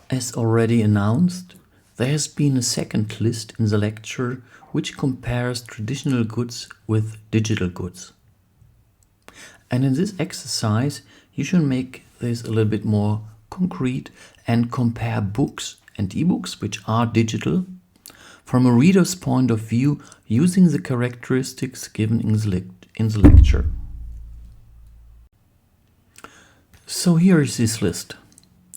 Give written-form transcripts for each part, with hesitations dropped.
As already announced, there has been a second list in the lecture which compares traditional goods with digital goods. And in this exercise, you should make this a little bit more concrete and compare books and ebooks, which are digital, from a reader's point of view using the characteristics given in the lecture. So here is this list.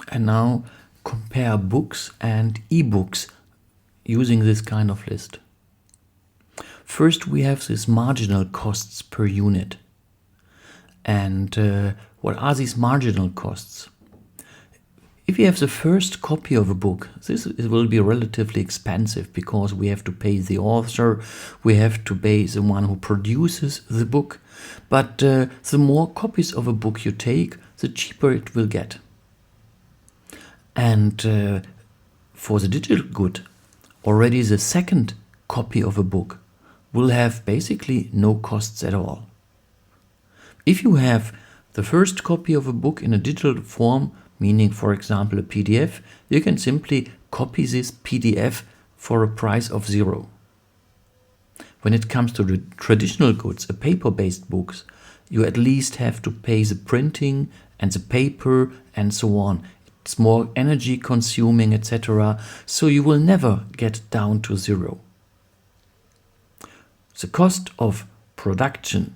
And now compare books and ebooks using this kind of list. First, we have these marginal costs per unit. And what are these marginal costs? If you have the first copy of a book, it will be relatively expensive because we have to pay the author, we have to pay the one who produces the book. But the more copies of a book you take, the cheaper it will get. And for the digital good, already the second copy of a book will have basically no costs at all. If you have the first copy of a book in a digital form, meaning for example a PDF, you can simply copy this PDF for a price of 0. When it comes to the traditional goods, a paper-based books, you at least have to pay the printing and the paper and so on. It's more energy consuming, etc. So you will never get down to 0. The cost of production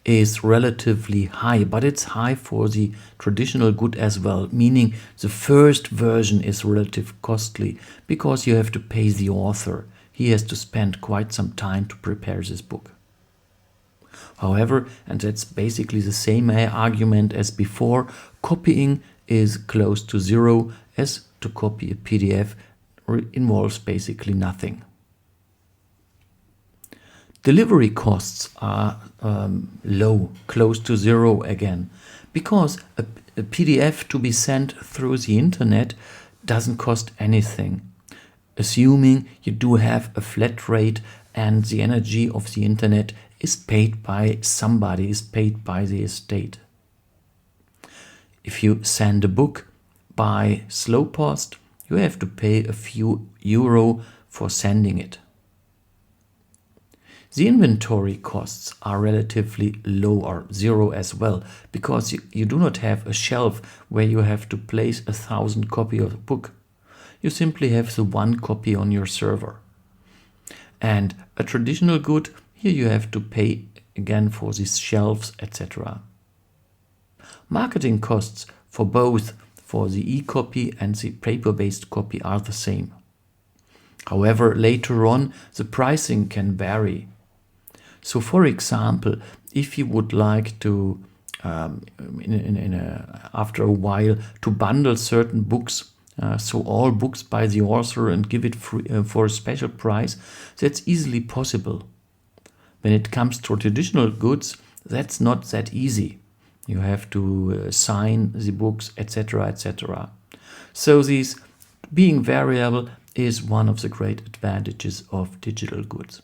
is relatively high, but it's high for the traditional good as well, meaning the first version is relatively costly because you have to pay the author. He has to spend quite some time to prepare this book. However, and that's basically the same argument as before, copying is close to 0, as to copy a PDF involves basically nothing. Delivery costs are low, close to 0 again, because a PDF to be sent through the internet doesn't cost anything, assuming you do have a flat rate and the energy of the internet is paid by somebody, is paid by the estate. If you send a book by slow post, you have to pay a few euro for sending it. The inventory costs are relatively low or 0 as well, because you do not have a shelf where you have to place 1,000 copies of a book. You simply have the one copy on your server. And a traditional good, here you have to pay again for these shelves, etc. Marketing costs for both, for the e-copy and the paper-based copy, are the same. However, later on, the pricing can vary. So, for example, if you would like to, after a while, to bundle certain books, so all books by the author and give it free, for a special price, that's easily possible. When it comes to traditional goods, that's not that easy. You have to sign the books, etc., etc. So this being variable is one of the great advantages of digital goods.